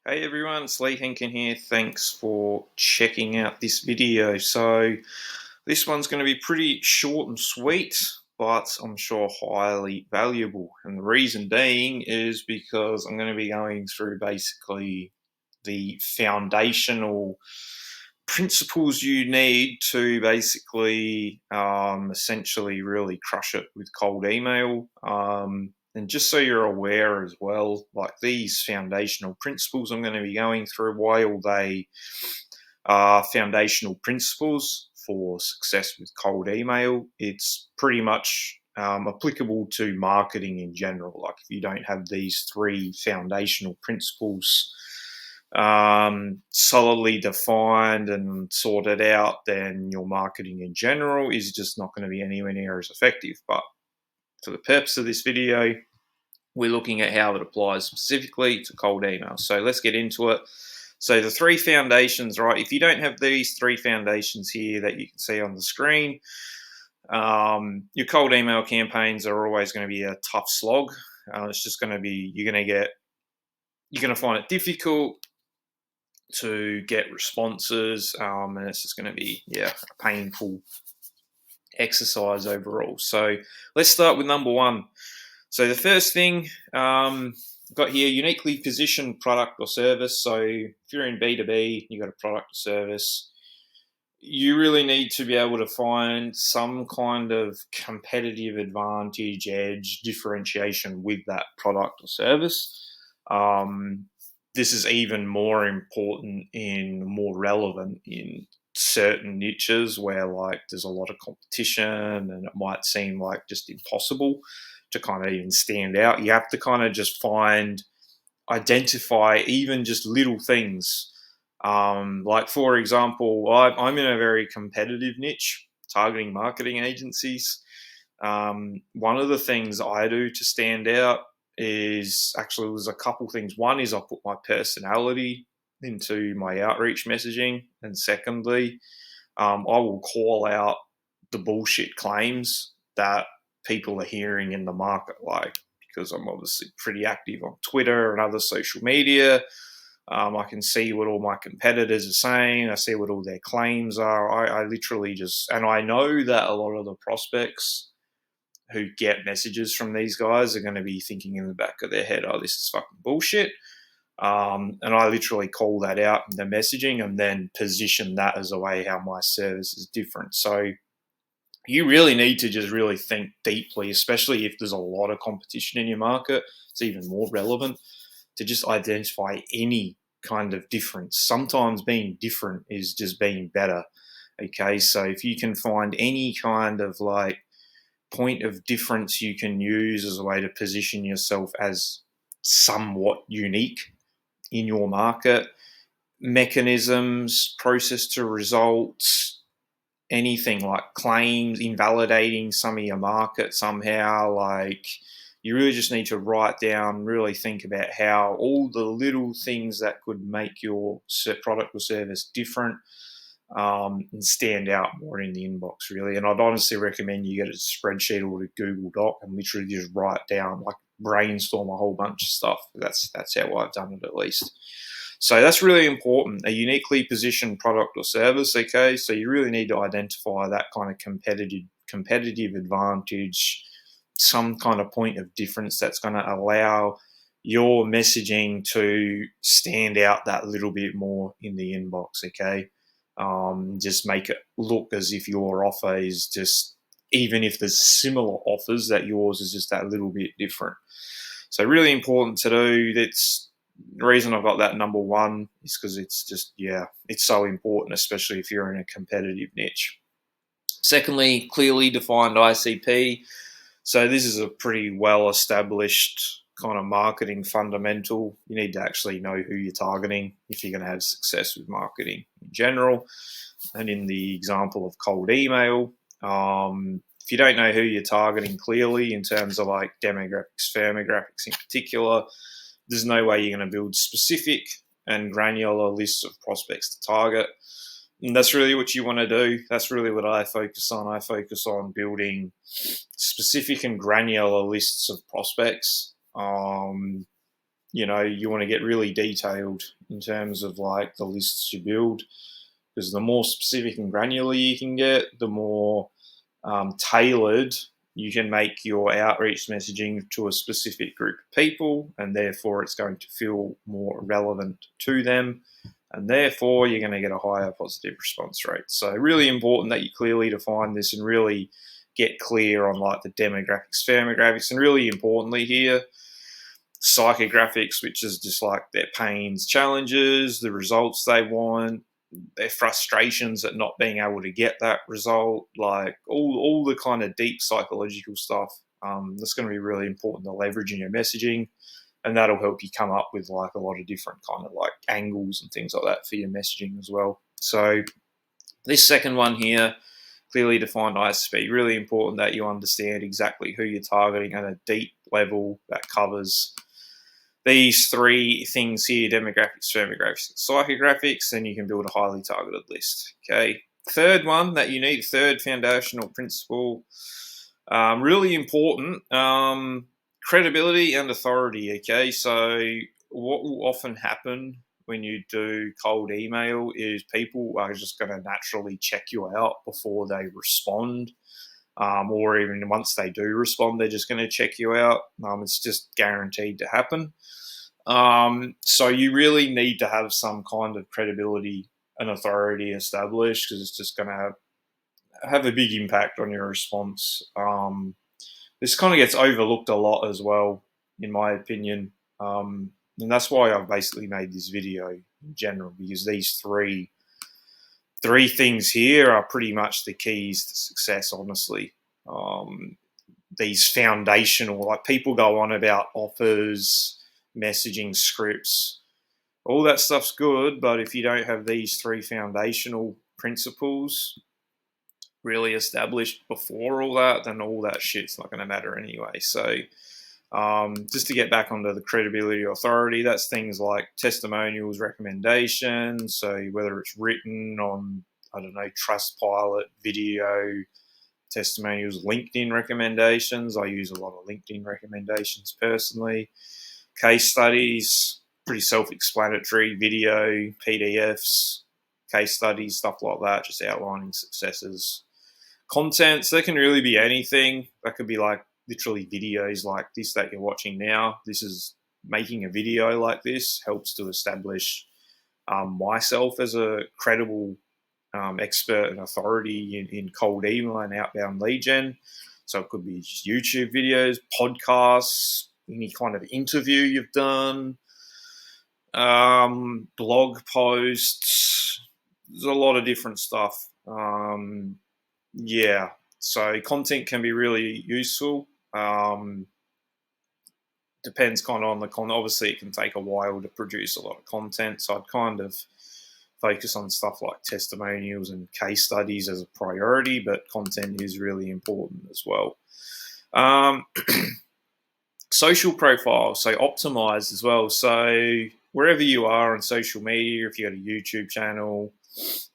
Hey everyone, it's Lee Henkin here. Thanks for checking out this video. So this one's going to be pretty short and sweet, but I'm sure highly valuable. And the reason being is because I'm going to be going through basically the foundational principles you need to basically essentially really crush it with cold email. And just so you're aware as well, like these foundational principles I'm going to be going through, while they are foundational principles for success with cold email, it's pretty much applicable to marketing in general. Like if you don't have these three foundational principles solidly defined and sorted out, then your marketing in general is just not going to be anywhere near as effective. But for the purpose of this video, we're looking at how it applies specifically to cold email. So let's get into it. So the three foundations, right? If you don't have these three foundations here that you can see on the screen, your cold email campaigns are always going to be a tough slog. It's just going to be, you're going to find it difficult to get responses, and it's just going to be a painful exercise overall. So let's start with number one. So the first thing got here, uniquely positioned product or service. So if you're in B2B, you've got a product or service, you really need to be able to find some kind of competitive advantage, edge, differentiation with that product or service. This is even more important more relevant in certain niches where like there's a lot of competition and it might seem like just impossible to kind of even stand out. You have to kind of just identify even just little things. Like for example, I'm in a very competitive niche, targeting marketing agencies. One of the things I do to stand out there's a couple things. One is I put my personality into my outreach messaging, and secondly, I will call out the bullshit claims that people are hearing in the market, like because I'm obviously pretty active on Twitter and other social media. I can see what all my competitors are saying. I see what all their claims are. I literally just, and I know that a lot of the prospects who get messages from these guys are going to be thinking in the back of their head, oh, this is fucking bullshit. And I literally call that out in the messaging and then position that as a way how my service is different. So you really need to just really think deeply, especially if there's a lot of competition in your market. It's even more relevant to just identify any kind of difference. Sometimes being different is just being better. Okay, so if you can find any kind of like point of difference you can use as a way to position yourself as somewhat unique in your market, mechanisms, process to results, anything like claims, invalidating some of your market somehow, like you really just need to write down, really think about how all the little things that could make your product or service different and stand out more in the inbox, really. And I'd honestly recommend you get a spreadsheet or a Google Doc and literally just write down, like brainstorm a whole bunch of stuff. That's how I've done it, at least. So that's really important, a uniquely positioned product or service, okay? So you really need to identify that kind of competitive advantage, some kind of point of difference that's going to allow your messaging to stand out that little bit more in the inbox, okay? Just make it look as if your offer is just, even if there's similar offers, that yours is just that little bit different. So really important to do. That's the reason I've got that number one, is because it's just, it's so important, especially if you're in a competitive niche. Secondly, clearly defined ICP. So this is a pretty well established kind of marketing fundamental. You need to actually know who you're targeting if you're going to have success with marketing in general. And in the example of cold email, if you don't know who you're targeting clearly in terms of like demographics, firmographics in particular, there's no way you're going to build specific and granular lists of prospects to target. And that's really what you want to do. That's really what I focus on. I focus on building specific and granular lists of prospects. you want to get really detailed in terms of like the lists you build, because the more specific and granular you can get, the more tailored you can make your outreach messaging to a specific group of people, and therefore it's going to feel more relevant to them, and therefore you're going to get a higher positive response rate. So really important that you clearly define this and really get clear on like the demographics, firmographics, and really importantly here, psychographics, which is just like their pains, challenges, the results they want, their frustrations at not being able to get that result, like all the kind of deep psychological stuff. That's going to be really important to leverage in your messaging, and that'll help you come up with like a lot of different kind of like angles and things like that for your messaging as well. So this second one here, clearly defined ISP, really important that you understand exactly who you're targeting at a deep level that covers these three things here: demographics, firmographics, psychographics, and you can build a highly targeted list. Okay. Third one that you need, third foundational principle, really important, credibility and authority. Okay. So what will often happen when you do cold email is people are just going to naturally check you out before they respond. Or even once they do respond, they're just going to check you out. It's just guaranteed to happen. So you really need to have some kind of credibility and authority established, because it's just going to have a big impact on your response. This kind of gets overlooked a lot as well, in my opinion. And that's why I've basically made this video in general, because these three things here are pretty much the keys to success, honestly. These foundational, like people go on about offers, messaging scripts, all that stuff's good, but if you don't have these three foundational principles really established before all that, then all that shit's not going to matter anyway. So just to get back onto the credibility, authority, that's things like testimonials, recommendations. So whether it's written on, I don't know, Trustpilot, video, testimonials, LinkedIn recommendations. I use a lot of LinkedIn recommendations personally. Case studies, pretty self-explanatory, video, PDFs, case studies, stuff like that, just outlining successes. Content, so that can really be anything. That could be like literally videos like this that you're watching now. This is making a video like this helps to establish myself as a credible expert and authority in cold email and outbound lead gen. So it could be just YouTube videos, podcasts, any kind of interview you've done, blog posts. There's a lot of different stuff. Yeah, so content can be really useful. Depends kind of on the content. Obviously, it can take a while to produce a lot of content, so I'd kind of focus on stuff like testimonials and case studies as a priority, but content is really important as well. Social profile, so optimized as well. So wherever you are on social media, if you got a YouTube channel,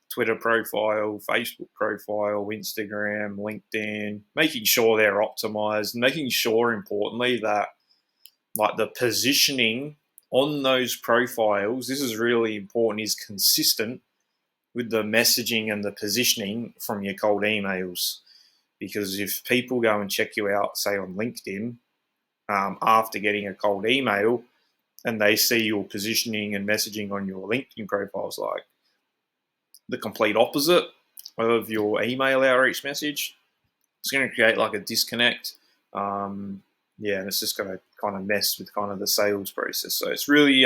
Twitter profile, Facebook profile, Instagram, LinkedIn, making sure they're optimized, making sure importantly that like the positioning on those profiles, this is really important, is consistent with the messaging and the positioning from your cold emails. Because if people go and check you out, say on LinkedIn, after getting a cold email, and they see your positioning and messaging on your LinkedIn profiles like the complete opposite of your email outreach message, it's going to create like a disconnect. And it's just going to kind of mess with kind of the sales process. So it's really,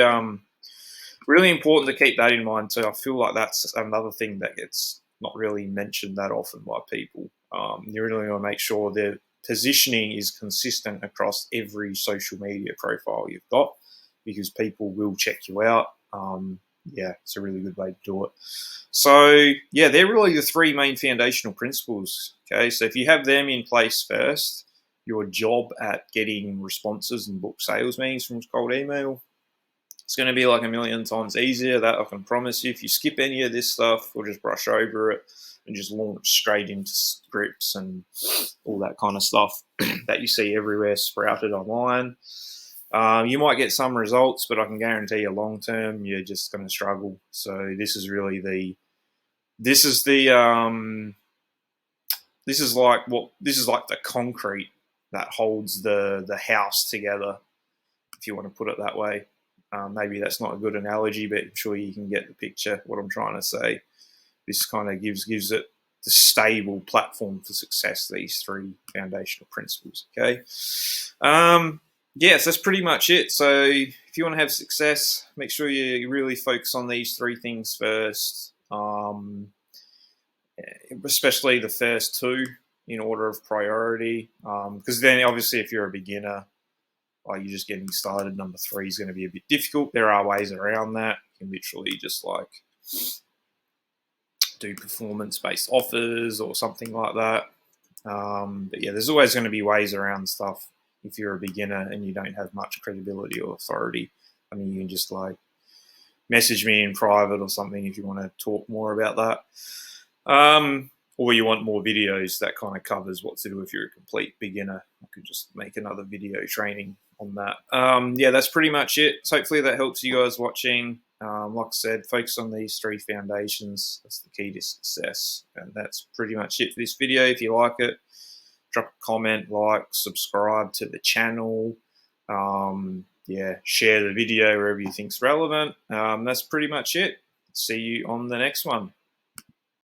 really important to keep that in mind too. I feel like that's another thing that gets not really mentioned that often by people. You really want to make sure their positioning is consistent across every social media profile you've got, because people will check you out. It's a really good way to do it. So, they're really the three main foundational principles. Okay, so if you have them in place first, your job at getting responses and book sales meetings from cold email, it's going to be like a million times easier. That I can promise you. If you skip any of this stuff or just brush over it and just launch straight into scripts and all that kind of stuff that you see everywhere sprouted online, You might get some results, but I can guarantee you long term, you're just going to struggle. So this is really this is like the concrete that holds the house together, if you want to put it that way. Maybe that's not a good analogy, but I'm sure you can get the picture what I'm trying to say. This kind of gives it the stable platform for success, these three foundational principles. Okay. Yes, that's pretty much it. So if you want to have success, make sure you really focus on these three things first, especially the first two in order of priority. Because then obviously if you're a beginner, or you're just getting started, number three is going to be a bit difficult. There are ways around that. You can literally just like do performance-based offers or something like that. But yeah, there's always going to be ways around stuff if you're a beginner and you don't have much credibility or authority. I mean, you can just like message me in private or something if you want to talk more about that. Or you want more videos, that kind of covers what to do if you're a complete beginner. I could just make another video training on that. Yeah, that's pretty much it. So hopefully that helps you guys watching. Like I said, focus on these three foundations. That's the key to success. And that's pretty much it for this video. If you like it, drop a comment, like, subscribe to the channel. Yeah, share the video wherever you think's relevant. That's pretty much it. See you on the next one.